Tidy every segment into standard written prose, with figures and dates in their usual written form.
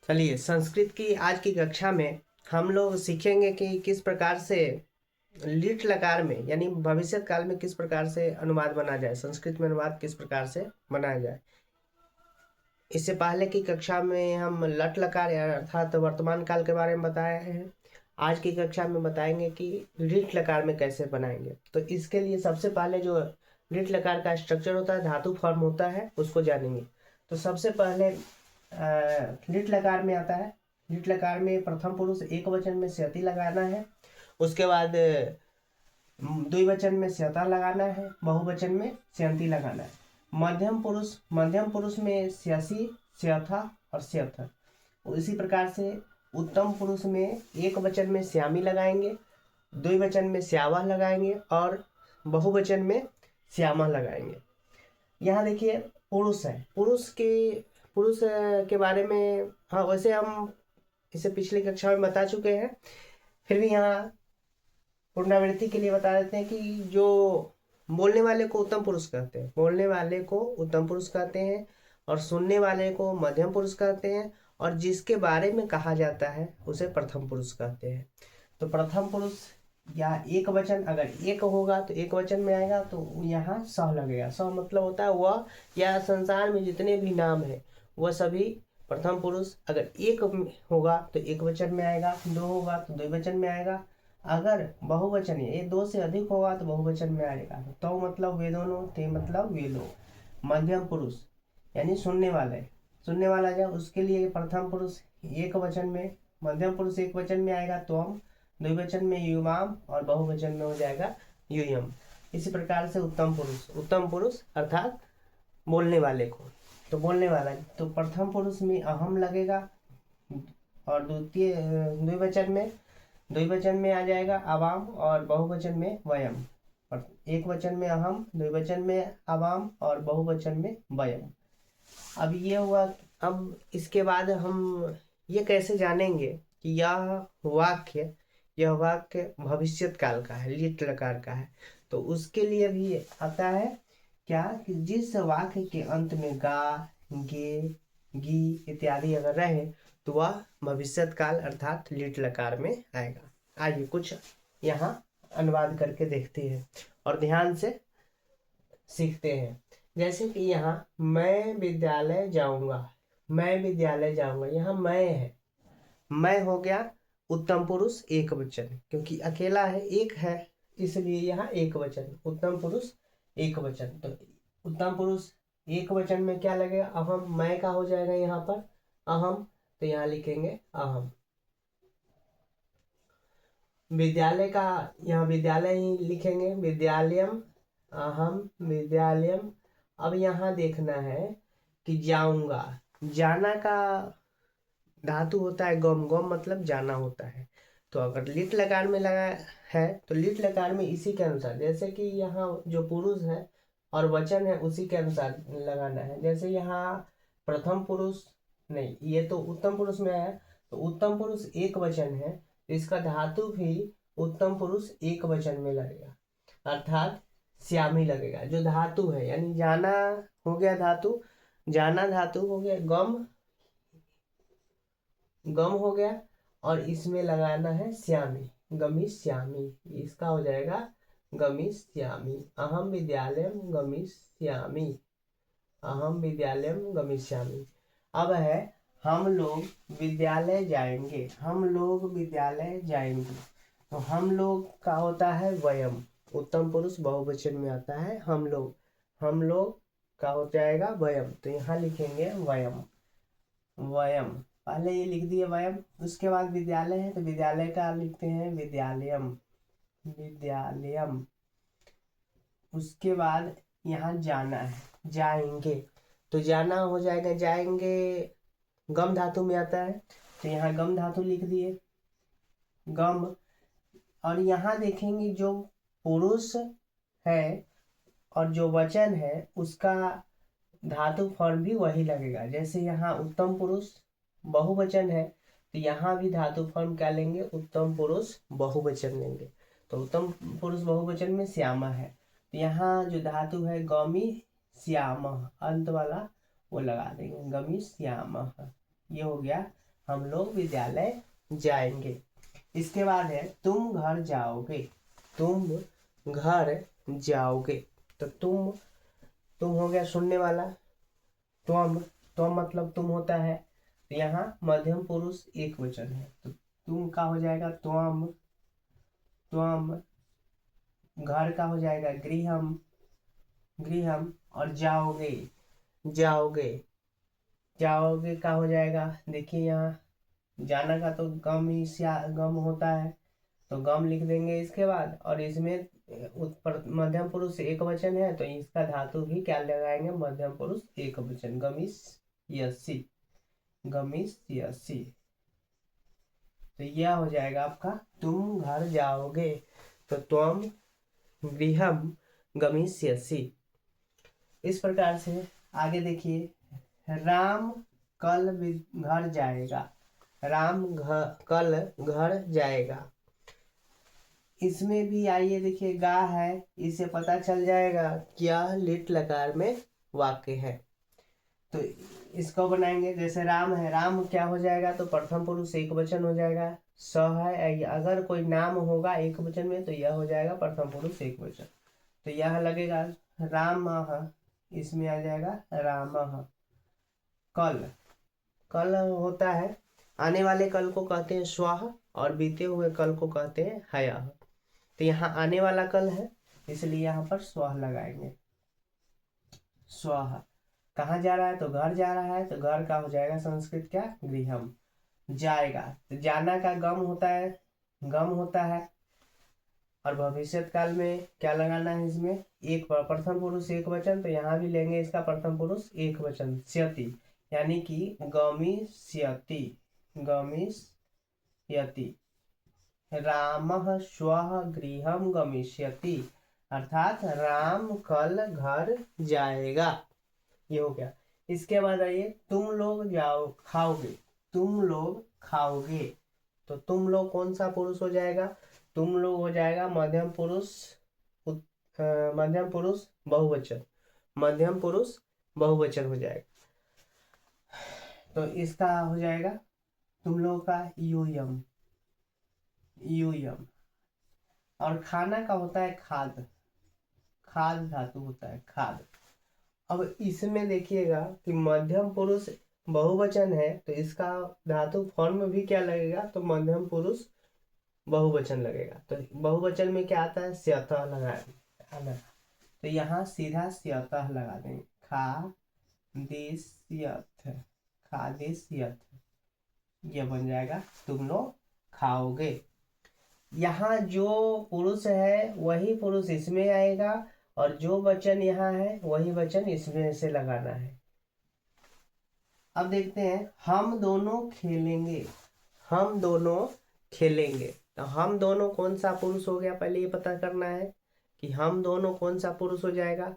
चलिए, संस्कृत की आज की कक्षा में हम लोग सीखेंगे कि किस प्रकार से लिट लकार में यानी भविष्य काल में किस प्रकार से अनुवाद बना जाए, संस्कृत में अनुवाद किस प्रकार से बनाया जाए। इससे पहले की कक्षा में हम लट लकार अर्थात वर्तमान काल के बारे में बताए हैं। आज की कक्षा में बताएंगे कि लिट लकार में कैसे बनाएंगे। तो इसके लिए सबसे पहले जो लिट लकार का स्ट्रक्चर होता है, धातु फॉर्म होता है, उसको जानेंगे। तो सबसे पहले लिट लकार में आता है। लिट लकार में प्रथम पुरुष एक वचन में स्यति लगाना है। उसके बाद द्विवचन में स्यता लगाना है, बहुवचन में स्यंती लगाना है। मध्यम पुरुष में स्यसी, स्यथा और स्यथ। इसी प्रकार से उत्तम पुरुष में एक वचन में श्यामी लगाएंगे, द्विवचन में श्यावा लगाएंगे और बहुवचन में श्यामा लगाएंगे। यहाँ देखिए पुरुष है, पुरुष के बारे में हाँ वैसे हम इसे पिछली कक्षा में बता चुके हैं, फिर भी यहाँ पुनरावृत्ति के लिए बता देते हैं कि जो बोलने वाले को उत्तम पुरुष कहते हैं, बोलने वाले को उत्तम पुरुष कहते हैं, और सुनने वाले को मध्यम पुरुष कहते हैं, और जिसके बारे में कहा जाता है उसे प्रथम पुरुष कहते हैं। तो प्रथम पुरुष या एक वचन अगर एक होगा तो एक वचन में आएगा, तो यहाँ स लगेगा। स मतलब होता है वह, या संसार में जितने भी नाम है वह सभी प्रथम पुरुष अगर एक होगा तो एक वचन में आएगा, दो होगा तो द्विवचन में आएगा, अगर बहुवचन ये दो से अधिक होगा तो बहुवचन में आएगा। तो मतलब वे दोनों, ते मतलब वे लोग। मध्यम पुरुष यानी सुनने वाला जब उसके लिए प्रथम पुरुष एक वचन में, मध्यम पुरुष एक वचन में आएगा तो हम, द्विवचन में युवाम और बहुवचन में हो जाएगा यूयम। इसी प्रकार से उत्तम पुरुष अर्थात बोलने वाले को, तो बोलने वाला, तो प्रथम पुरुष में अहम लगेगा, और द्विवचन में आ जाएगा अवाम और बहुवचन में वयम। एक वचन में अहम, द्विवचन में अवाम और बहुवचन में वयम। अब ये हुआ। अब इसके बाद हम ये कैसे जानेंगे कि यह वाक्य भविष्यत काल का है, लिट लकार का है। तो उसके लिए भी आता है क्या कि जिस वाक्य के अंत में गा, गे, गी इत्यादि अगर रहे तो वह भविष्यत काल अर्थात लिट लकार में आएगा। आइए कुछ यहाँ अनुवाद करके देखते हैं और ध्यान से सीखते हैं। जैसे कि यहाँ मैं विद्यालय जाऊंगा, यहाँ मैं है, मैं हो गया उत्तम पुरुष एक वचन, क्योंकि अकेला है, एक है, इसलिए यहाँ एक वचन, उत्तम पुरुष एक वचन। तो उत्तम पुरुष एक वचन में क्या लगेगा, अहम, मैं का हो जाएगा यहाँ पर अहम, तो यहाँ लिखेंगे अहम। विद्यालय का यहाँ विद्यालय ही लिखेंगे, विद्यालयम, अहम विद्यालयम। अब यहाँ देखना है कि जाऊंगा, जाना का धातु होता है गम, गम मतलब जाना होता है। तो अगर लिट लकार में लगा है तो लिट लकार में इसी के अनुसार, जैसे कि यहाँ जो पुरुष है और वचन है उसी के अनुसार लगाना है। जैसे यहाँ प्रथम पुरुष नहीं, ये तो उत्तम पुरुष में है, तो उत्तम पुरुष एक वचन है, तो इसका धातु भी उत्तम पुरुष एक वचन में लगेगा, अर्थात श्यामी लगेगा। जो धातु है यानी जाना हो गया धातु, जाना धातु हो गया, गम हो गया, और इसमें लगाना है श्यामी, गमिष्यामि, इसका हो जाएगा गमिष्यामि। अहम विद्यालयम गमिष्यामि, अहम विद्यालयम गमिष्यामि। अब है हम लोग विद्यालय जाएंगे, हम लोग विद्यालय जाएंगे। तो हम लोग का होता है वयम, उत्तम पुरुष बहुवचन में आता है हम लोग का हो जाएगा वयम, तो यहाँ लिखेंगे वयम, वयम पहले ये लिख दिए वयम। उसके बाद विद्यालय है तो विद्यालय का लिखते हैं विद्यालयम, विद्यालयम। उसके बाद यहाँ जाना है, जाएंगे, तो जाना हो जाएगा जाएंगे, गम धातु में आता है, तो यहाँ गम धातु लिख दिए गम। और यहाँ देखेंगे जो पुरुष है और जो वचन है उसका धातु फॉर्म भी वही लगेगा। जैसे यहाँ उत्तम पुरुष बहुवचन है तो यहाँ भी धातु फॉर्म क्या लेंगे, उत्तम पुरुष बहुवचन लेंगे। तो उत्तम पुरुष बहुवचन में श्यामा है, तो यहाँ जो धातु है गमी श्याम अंत वाला वो लगा देंगे, गमी श्याम। ये हो गया हम लोग विद्यालय जाएंगे। इसके बाद है तुम घर जाओगे, तुम घर जाओगे। तो तुम हो गया सुनने वाला। त्वम मतलब तुम होता है, तो यहाँ मध्यम पुरुष एक वचन है, तो तुम का हो जाएगा त्वम, त्वम। घर का हो जाएगा गृहम, गृहम। और जाओगे, जाओगे, जाओगे का हो जाएगा, देखिए यहाँ जाना का तो गम ही गम होता है, तो गम लिख देंगे इसके बाद। और इसमें मध्यम पुरुष एक वचन है, तो इसका धातु भी क्या लगाएंगे, मध्यम पुरुष एक वचन, गमिस यसी, गमिस यसी। तो यह हो जाएगा आपका तुम घर जाओगे, तो त्वम गृहम गमिष्यसि। इस प्रकार से आगे देखिए, राम कल घर जाएगा, राम कल घर जाएगा। इसमें भी आइए देखिए गा है, इससे पता चल जाएगा क्या लिट लकार में वाक्य है। तो इसको बनाएंगे, जैसे राम है, राम क्या हो जाएगा, तो प्रथम पुरुष एक वचन हो जाएगा। स है, अगर कोई नाम होगा एक वचन में तो यह हो जाएगा प्रथम पुरुष एक वचन, तो यह लगेगा राम, इसमें आ जाएगा राम। कल, कल होता है, आने वाले कल को कहते हैं स्वः, और बीते हुए कल को कहते हैं हयः। तो यहाँ आने वाला कल है, इसलिए यहाँ पर स्वः लगाएंगे। स्वः कहाँ जा रहा है, तो घर जा रहा है, तो घर का हो जाएगा संस्कृत क्या, गृहम। जाएगा, तो जाना का गम होता है, गम होता है। और भविष्य काल में क्या लगाना है, इसमें एक प्रथम पुरुष एक वचन, तो यहाँ भी लेंगे इसका प्रथम पुरुष एक वचन, स्यति, यानी कि गमिष्यति, गमिष्यति। रामः श्वः गृहं गमिष्यति, अर्थात राम कल घर जाएगा। ये हो गया। इसके बाद आइए, तुम लोग जाओ खाओगे, तुम लोग खाओगे। तो तुम लोग कौन सा पुरुष हो जाएगा, तुम लोग हो जाएगा मध्यम पुरुष, मध्यम पुरुष बहुवचन, मध्यम पुरुष बहुवचन हो जाएगा। तो इसका हो जाएगा तुम लोग का यूयम, यूयम। और खाना का होता है खाद, खाद धातु होता है खाद। अब इसमें देखिएगा कि मध्यम पुरुष बहुवचन है, तो इसका धातु फॉर्म में भी क्या लगेगा, तो मध्यम पुरुष बहुवचन लगेगा। तो बहुवचन में क्या आता है, स्यतः लगाना, तो यहाँ सीधा स्यतः लगा देंगे, खादिस्यथ, खादिस्यथ। ये बन जाएगा तुम लोग खाओगे। यहाँ जो पुरुष है वही पुरुष इसमें आएगा, और जो वचन यहाँ है वही वचन इसमें से लगाना है। अब देखते हैं, हम दोनों खेलेंगे, हम दोनों खेलेंगे। तो हम दोनों कौन सा पुरुष हो गया, पहले ये पता करना है कि हम दोनों कौन सा पुरुष हो जाएगा।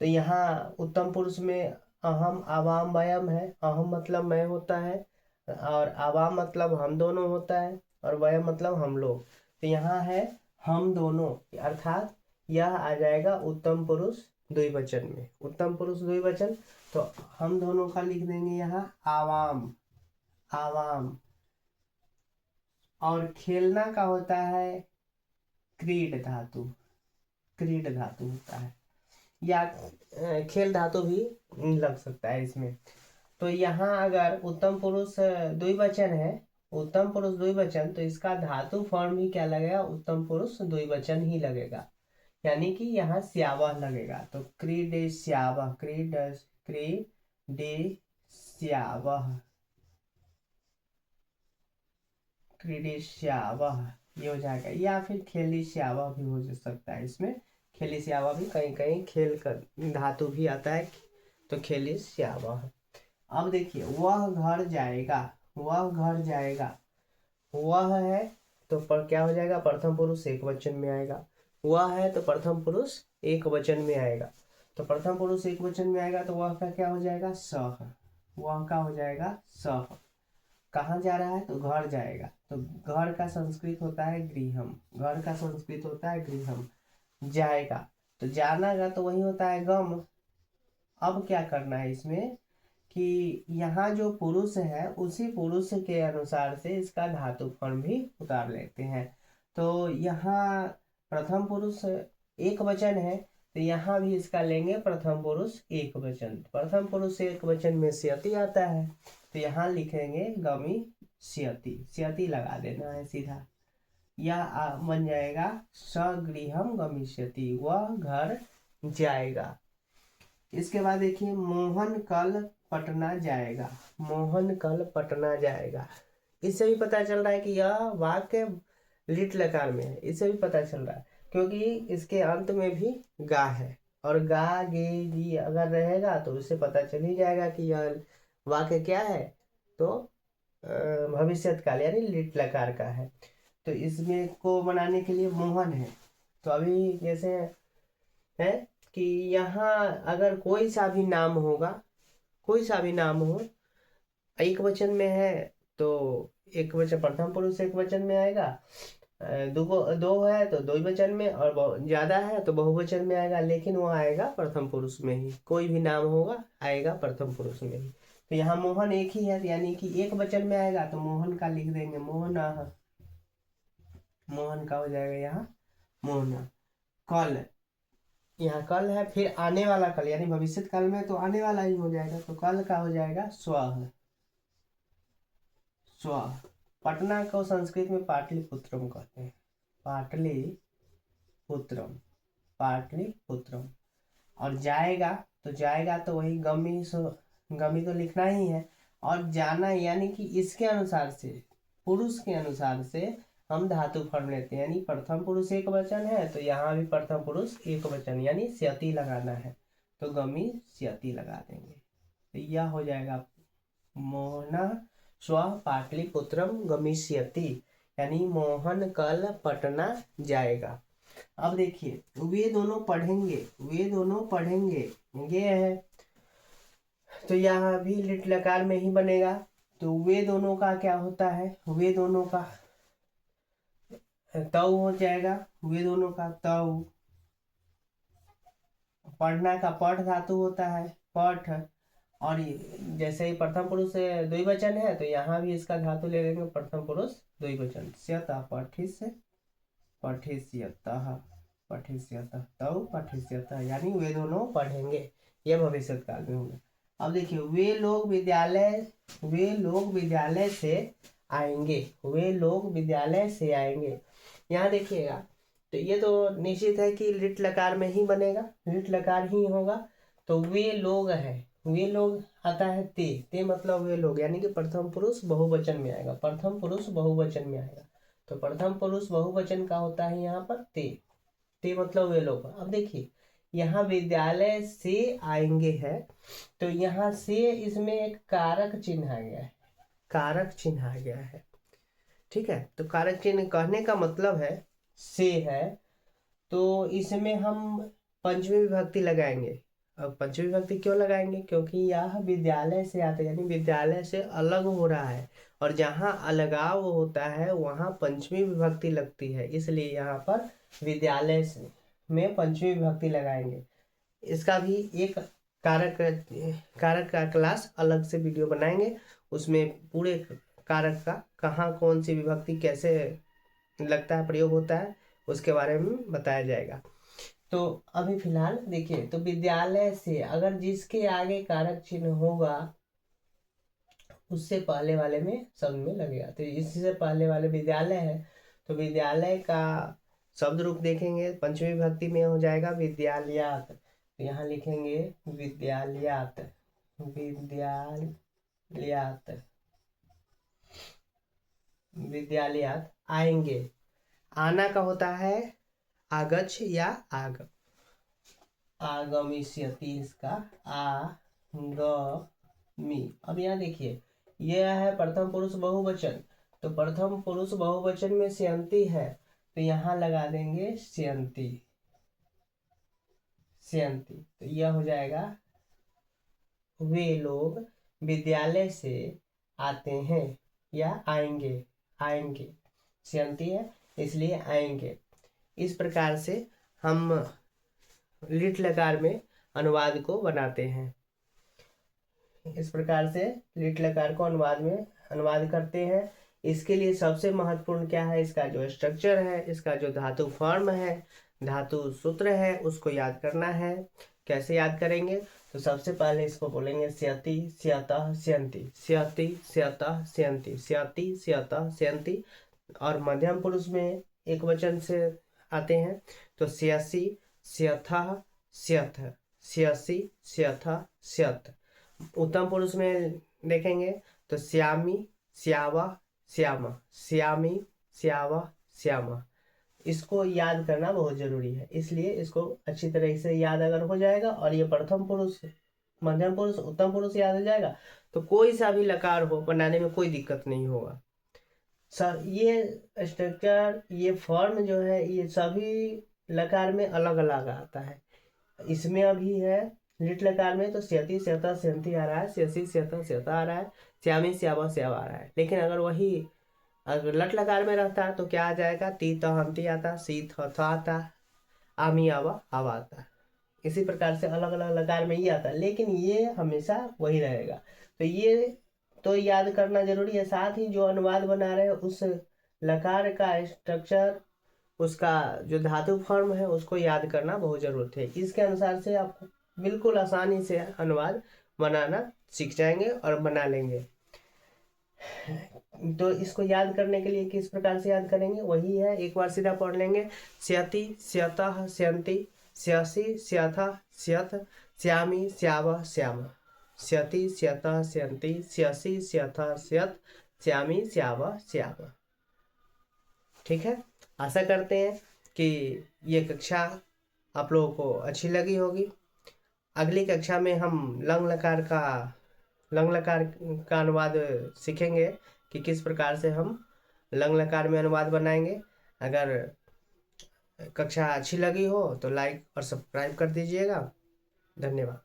तो यहाँ उत्तम पुरुष में अहम आवाम वयम है, अहम मतलब मैं होता है, और आवाम मतलब हम दोनों होता है, और वयम मतलब हम लोग। तो यहाँ है हम दोनों, अर्थात यह आ जाएगा उत्तम पुरुष द्विवचन में, उत्तम पुरुष द्विवचन। तो हम दोनों का लिख देंगे यहाँ आवाम, आवाम। और खेलना का होता है क्रीड धातु, क्रीड धातु होता है, या खेल धातु भी लग सकता है इसमें। तो यहाँ अगर उत्तम पुरुष द्विवचन है, उत्तम पुरुष द्विवचन, तो इसका धातु फॉर्म भी क्या लगेगा, उत्तम पुरुष द्विवचन ही लगेगा, यानी कि यहाँ स्यावह लगेगा। तो क्रीडेस्यावह, क्रीडेस्यावह, क्रीडेस्यावह, ये हो जाएगा। या फिर खेलिस्यावह भी हो सकता है, इसमें खेलिस्यावह भी कहीं कहीं खेल कर धातु भी आता है, तो खेलिस्यावह। अब देखिए, वह घर जाएगा, वह घर जाएगा, वह है तो पर क्या हो जाएगा, प्रथम पुरुष एक वचन में आएगा। वह है तो प्रथम पुरुष एक वचन में आएगा, तो प्रथम पुरुष एक वचन में आएगा, तो वह का क्या हो जाएगा, सह, वह का हो जाएगा सह। कहाँ जा रहा है, तो घर जाएगा, तो घर का संस्कृत होता है गृहम, घर का संस्कृत होता है गृहम। जाएगा, तो जाना का तो वही होता है गम। अब क्या करना है इसमें, कि यहाँ जो पुरुष है उसी पुरुष के अनुसार से इसका धातु फॉर्म भी उतार लेते हैं। तो यहाँ प्रथम पुरुष एक वचन है, तो यहाँ भी इसका लेंगे प्रथम पुरुष एक वचन। प्रथम पुरुष एक वचन में स्यति आता है, तो यहाँ लिखेंगे गमी स्यति, स्यति लगा देना है सीधा। यह बन जाएगा सगृहम गमिष्यति, वह घर जाएगा। इसके बाद देखिए मोहन कल पटना जाएगा, मोहन कल पटना जाएगा। इससे भी पता चल रहा है कि यह वाक्य लिट लकार में है, इससे भी पता चल रहा है क्योंकि इसके अंत में भी गा है, और गा गे गी अगर रहेगा तो उससे पता चल ही जाएगा कि यह वाक्य क्या है, तो भविष्यत काल यानी लिट लकार का है। तो इसमें को बनाने के लिए मोहन है। तो अभी जैसे है कि यहाँ अगर कोई सा भी नाम होगा, कोई सा भी नाम हो, एक वचन में है तो एक वचन प्रथम पुरुष एक वचन में आएगा, दो है तो दो वचन में, और ज्यादा है तो बहुवचन में आएगा, लेकिन वो आएगा प्रथम पुरुष में ही। कोई भी नाम होगा आएगा प्रथम पुरुष में ही। तो यहाँ मोहन एक ही है, यानी कि एक वचन में आएगा तो मोहन का लिख देंगे मोहना, मोहन का हो जाएगा यहाँ मोहना। कल, यहाँ कल है, फिर आने वाला कल यानी भविष्य काल में तो आने वाला ही हो जाएगा, तो कल का हो जाएगा स्वः, स्वः। पटना को संस्कृत में पाटलिपुत्रम कहते हैं, पाटलिपुत्रम, पाटलिपुत्रम। और जाएगा तो वही गमी, गमी तो लिखना ही है। और जाना यानी कि इसके अनुसार से, पुरुष के अनुसार से हम धातु फॉर्म लेते हैं, यानी प्रथम पुरुष एक वचन है तो यहाँ भी प्रथम पुरुष एक वचन यानी स्यति लगाना है, तो गमी स्यति लगा देंगे। तो यह हो जाएगा मोहना स्व पाटलिपुत्रम गमिष्यति, यानी मोहन कल पटना जाएगा। अब देखिए वे दोनों पढ़ेंगे, वे दोनों पढ़ेंगे ये है, तो यहाँ भी लिट लकार में ही बनेगा। तो वे दोनों का क्या होता है, वे दोनों का तव हो जाएगा, वे दोनों का तव। पढ़ना का पठ धातु होता है पठ, और जैसे ही प्रथम पुरुष द्विवचन है तो यहाँ भी इसका धातु ले लेंगे प्रथम पुरुष द्विवचन, स्यतः पठिष्य, पठिष्यतः, पठिष्यतः तव पठिष्यतः, यानी वे दोनों पढ़ेंगे, यह भविष्य काल में होगा। अब देखिए वे लोग विद्यालय से आएंगे, वे लोग विद्यालय से आएंगे। यहाँ देखिएगा तो ये तो निश्चित है कि लिट लकार में ही बनेगा, लिट लकार ही होगा। तो वे लोग है, वे लोग आता है ते मतलब वे लोग, यानी कि प्रथम पुरुष बहुवचन में आएगा, प्रथम पुरुष बहुवचन में आएगा। तो प्रथम पुरुष बहुवचन का होता है यहाँ पर ते मतलब वे लोग। अब देखिए यहाँ विद्यालय से आएंगे है, तो यहाँ से इसमें एक कारक चिन्ह आ गया है, कारक चिन्ह आ गया है, ठीक है। तो कारक चिन्ह कहने का मतलब है से है, तो इसमें हम पंचमी विभक्ति लगाएंगे। अब पंचमी विभक्ति क्यों लगाएंगे, क्योंकि यह विद्यालय से आता है, यानी विद्यालय से अलग हो रहा है, और जहाँ अलगाव होता है वहाँ पंचमी विभक्ति लगती है, इसलिए यहाँ पर विद्यालय से में पंचमी विभक्ति लगाएंगे। इसका भी एक कारक का क्लास अलग से वीडियो बनाएंगे, उसमें पूरे कारक का कहाँ कौन सी विभक्ति कैसे लगता है, प्रयोग होता है, उसके बारे में बताया जाएगा। तो अभी फिलहाल देखिए, तो विद्यालय से अगर जिसके आगे कारक चिन्ह होगा उससे पहले वाले में शब्द में लगेगा। तो इससे पहले वाले विद्यालय है, तो विद्यालय का शब्द रूप देखेंगे पंचमी विभक्ति में हो जाएगा विद्यालयात, तो यहाँ लिखेंगे विद्यालयात, विद्यालयात, विद्यालयात। आएंगे, आना का होता है आगच्छ या आग, आगमिष्यति इसका आगमी। अब यहाँ देखिए यह है प्रथम पुरुष बहुवचन, तो प्रथम पुरुष बहुवचन में स्यन्ति है, तो यहाँ लगा देंगे स्यन्ति, स्यन्ति। तो यह हो जाएगा वे लोग विद्यालय से आते हैं या आएंगे, आएंगे, स्यन्ति है इसलिए आएंगे। इस प्रकार से हम लिट लकार में अनुवाद को बनाते हैं। इस प्रकार से लिट लकार को अनुवाद करते हैं। इसके लिए सबसे महत्वपूर्ण क्या है, इसका जो स्ट्रक्चर है, इसका जो धातु फॉर्म है, धातु सूत्र है, उसको याद करना है। कैसे याद करेंगे, तो सबसे पहले इसको बोलेंगे स्यति स्यतः स्यन्ति, स्यति स्यतः स्यन्ति, स्यति स्यतः स्यन्ति। और मध्यम पुरुष में एक वचन से आते हैं, तो स्यसि स्यथः स्यथ, स्यसि स्यथः स्यथ। उत्तम पुरुष में देखेंगे तो श्यामी श्यावा श्यामा, श्यामी श्यावा श्यामा। इसको याद करना बहुत जरूरी है, इसलिए इसको अच्छी तरह से याद अगर हो जाएगा और ये प्रथम पुरुष, मध्यम पुरुष, उत्तम पुरुष याद हो जाएगा तो कोई सा भी लकार हो बनाने में कोई दिक्कत नहीं होगा। सर ये स्ट्रक्चर, ये फॉर्म जो है, ये सभी लकार में अलग अलग आता है। इसमें अभी है लिट लकार में तो स्यति स्यता स्यन्ति आ रहा है, स्यसि स्यता स्यता आ रहा है, श्यामी श्यावा श्यावा आ रहा है। लेकिन अगर लट लकार में रहता है तो क्या आ जाएगा, ती तहंती आता, सी थ आता, आमी आवा आवा आता। इसी प्रकार से अलग अलग लकार में ये आता है, लेकिन ये हमेशा वही रहेगा। तो ये तो याद करना जरूरी है। साथ ही जो अनुवाद बना रहे हैं उस लकार का स्ट्रक्चर, उसका जो धातु फॉर्म है, उसको याद करना बहुत जरूरत है। इसके अनुसार से आप बिल्कुल आसानी से अनुवाद बनाना सीख जाएंगे और बना लेंगे। तो इसको याद करने के लिए किस प्रकार से याद करेंगे, वही है, एक बार सीधा पढ़ लेंगे। स्यति स्यतः स्यन्ति, स्यसि स्यथः स्यथ, श्यामी श्यावा श्यामा, स्यति स्यतः स्यन्ति, स्यसि स्यथः स्यथ, श्यामी श्यावा श्यामा। ठीक है, आशा करते हैं कि ये कक्षा आप लोगों को अच्छी लगी होगी। अगली कक्षा में हम लंग लकार का अनुवाद सीखेंगे कि किस प्रकार से हम लंग लकार में अनुवाद बनाएंगे। अगर कक्षा अच्छी लगी हो तो लाइक और सब्सक्राइब कर दीजिएगा। धन्यवाद।